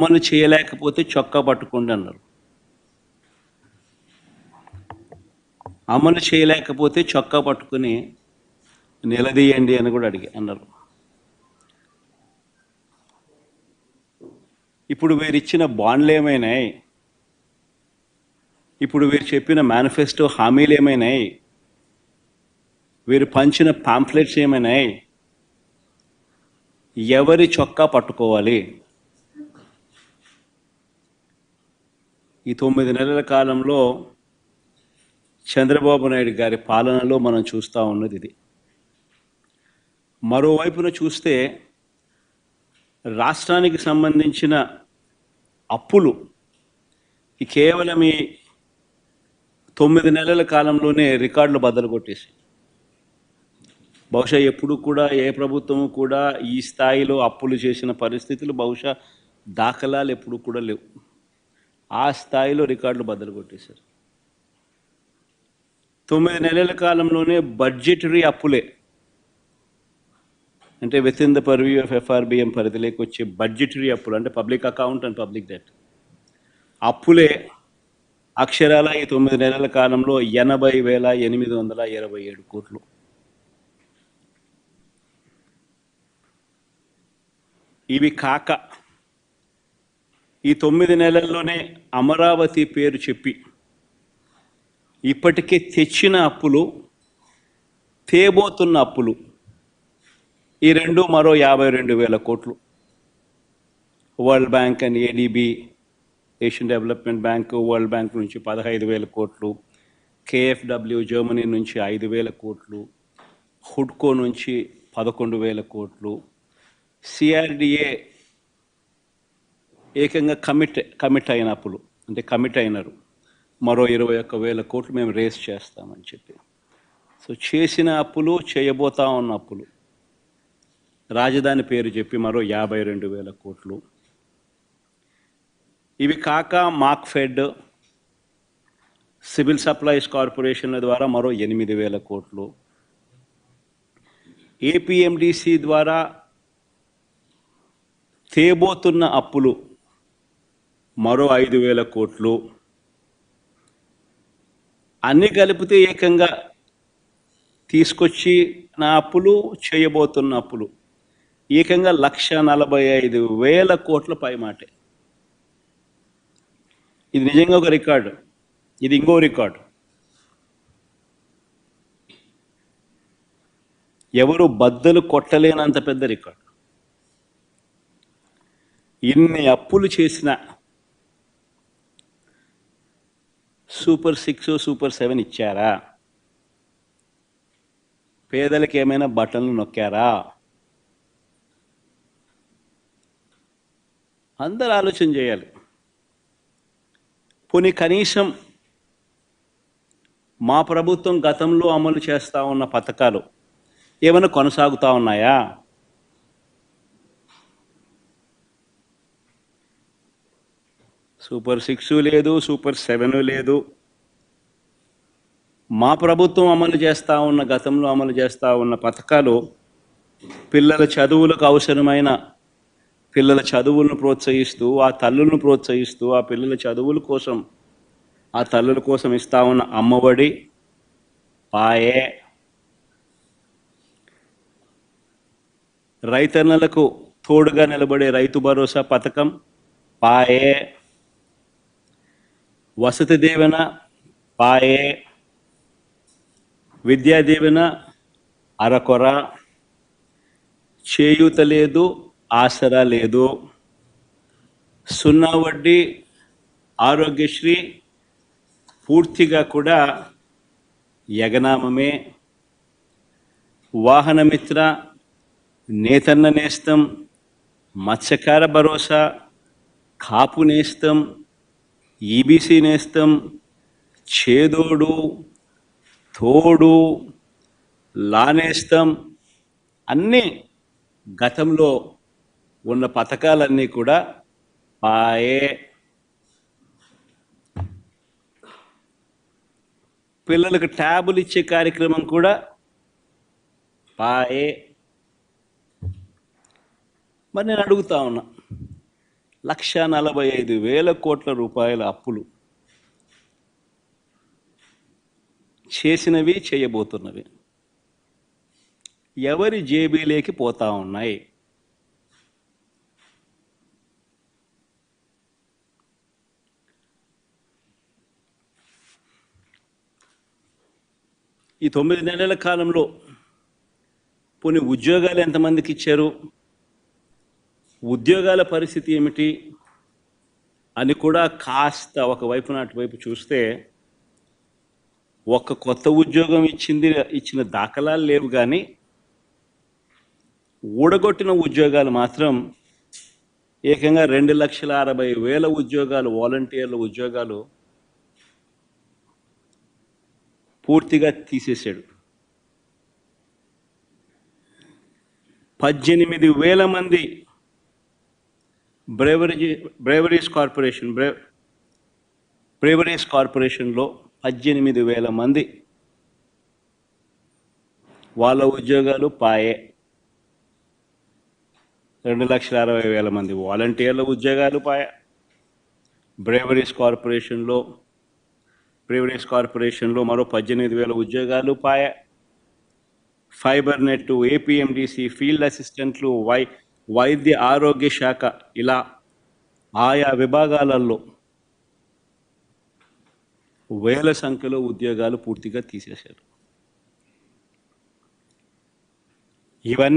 అమలు చేయలేకపోతే చొక్కా పట్టుకోండి అన్నారు. అమలు చేయలేకపోతే చొక్కా పట్టుకుని నిలదీయండి అని కూడా అన్నారు. ఇప్పుడు వీరిచ్చిన బాండ్లు ఏమైనాయి? ఇప్పుడు వీరు చెప్పిన మేనిఫెస్టో హామీలు ఏమైనాయి? వీరు పంచిన పాంఫ్లెట్స్ ఏమైనాయి? ఎవరి చొక్కా పట్టుకోవాలి? ఈ 9 నెలల కాలంలో చంద్రబాబు నాయుడు గారి పాలనలో మనం చూస్తూ ఉన్నది ఇది. మరోవైపున చూస్తే రాష్ట్రానికి సంబంధించిన అప్పులు కేవలం ఈ 9 నెలల కాలంలోనే రికార్డులు బద్దలు కొట్టేసి, బహుశా ఎప్పుడు కూడా ఏ ప్రభుత్వము కూడా ఈ స్థాయిలో అప్పులు చేసిన పరిస్థితులు బహుశా దాఖలాలు ఎప్పుడు కూడా లేవు. ఆ స్థాయిలో రికార్డులు బద్దలు కొట్టేశారు. 9 నెలల కాలంలోనే బడ్జెటరీ అప్పులే, అంటే with in the purview of FRBM పరిధిలోకి వచ్చే బడ్జెటరీ అప్పులు, అంటే public account and public debt అప్పులే అక్షరాల ఈ 9 నెలల కాలంలో 80,827 కోట్లు. ఇవి కాక ఈ 9 నెలల్లోనే అమరావతి పేరు చెప్పి ఇప్పటికే తెచ్చిన అప్పులు, తేబోతున్న అప్పులు, ఈ రెండు మరో 52,000 కోట్లు. World bank and ADB, Asian development bank, world bank నుంచి 15,000 కోట్లు, KfW జర్మనీ నుంచి 5,000 కోట్లు, హుడ్కో నుంచి 11,000 కోట్లు, CRDA ఏకంగా కమిట్ అయిన అప్పులు, అంటే కమిట్ అయినారు, మరో 21,000 కోట్లు మేము రేస్ చేస్తామని చెప్పి. సో చేసిన అప్పులు, చేయబోతా ఉన్న అప్పులు, రాజధాని పేరు చెప్పి మరో 52,000 కోట్లు. ఇవి కాక మార్క్ఫెడ్, సివిల్ సప్లైస్ కార్పొరేషన్ల ద్వారా మరో 8,000 కోట్లు, APMDC ద్వారా తేబోతున్న అప్పులు మరో 5,000 కోట్లు. అన్నీ కలిపితే ఏకంగా తీసుకొచ్చి నా అప్పులు, చేయబోతున్న అప్పులు ఏకంగా 1,45,000 కోట్ల పైమాటే. ఇది నిజంగా ఒక రికార్డు. ఇది ఇంకో రికార్డు. ఎవరు బద్దలు కొట్టలేనంత పెద్ద రికార్డు. ఇన్ని అప్పులు చేసిన సూపర్ 6, సూపర్ 7 ఇచ్చారా? పేదలకు ఏమైనా బటన్లు నొక్కారా? అందరూ ఆలోచన చేయాలి. పోనీ కనీసం మా ప్రభుత్వం గతంలో అమలు చేస్తూ ఉన్న పథకాలు ఏమైనా కొనసాగుతూ ఉన్నాయా? సూపర్ 6 లేదు, సూపర్ 7 లేదు. మా ప్రభుత్వం అమలు చేస్తూ ఉన్న, గతంలో అమలు చేస్తూ ఉన్న పథకాలు పిల్లల చదువులకు అవసరమైన పిల్లల చదువులను ప్రోత్సహిస్తూ, ఆ తల్లులను ప్రోత్సహిస్తూ, ఆ పిల్లల చదువుల కోసం, ఆ తల్లుల కోసం ఇస్తూ ఉన్న అమ్మఒడి పాయే, రైతన్నలకు తోడుగా నిలబడే రైతు భరోసా పథకం పాయే, వసతి దీవెన పాయే, విద్యా దీవెన అరకొర, చేయూత లేదు, ఆసరా లేదు, 0 వడ్డీ ఆరోగ్యశ్రీ పూర్తిగా కూడా యగనామమే, వాహనమిత్ర, నేతన్న నేస్తం, మత్స్యకార భరోసా, కాపు నేస్తం, EBC నేస్తం, చేదోడు, తోడు, లానేస్తం, అన్నీ గతంలో ఉన్న పథకాలన్నీ కూడా పాయే. పిల్లలకు ట్యాబులు ఇచ్చే కార్యక్రమం కూడా పాయే. మరి నేను అడుగుతా ఉన్నా, 1,45,000 కోట్ల రూపాయల అప్పులు చేసినవి, చేయబోతున్నవి ఎవరి జేబీలోకి పోతా ఉన్నాయి? ఈ 9 నెలల కాలంలో పోనీ ఉద్యోగాలు ఎంతమందికి ఇచ్చారు, ఉద్యోగాల పరిస్థితి ఏమిటి అని కూడా కాస్త ఒకవైపు అటువైపు చూస్తే ఒక్క కొత్త ఉద్యోగం ఇచ్చిన దాఖలాలు లేవు, కానీ ఊడగొట్టిన ఉద్యోగాలు మాత్రం ఏకంగా 2,60,000 ఉద్యోగాలు, వాలంటీర్ల ఉద్యోగాలు పూర్తిగా తీసేశాడు. 18,000 మంది బ్రేవరీస్ కార్పొరేషన్లో 18,000 మంది వాళ్ళ ఉద్యోగాలు పాయే. 2,60,000 మంది వాలంటీర్ల ఉద్యోగాలు పాయే. బ్రేవరీస్ కార్పొరేషన్లో మరో 18,000 ఉద్యోగాలు పాయే. ఫైబర్ నెట్, ఏపీఎండిసి, ఫీల్డ్ అసిస్టెంట్లు, వైద్య ఆరోగ్య శాఖ, ఇలా ఆయా విభాగాలలో వేల సంఖ్యలో ఉద్యోగాలు పూర్తిగా తీసేశారు. ఇవన్నీ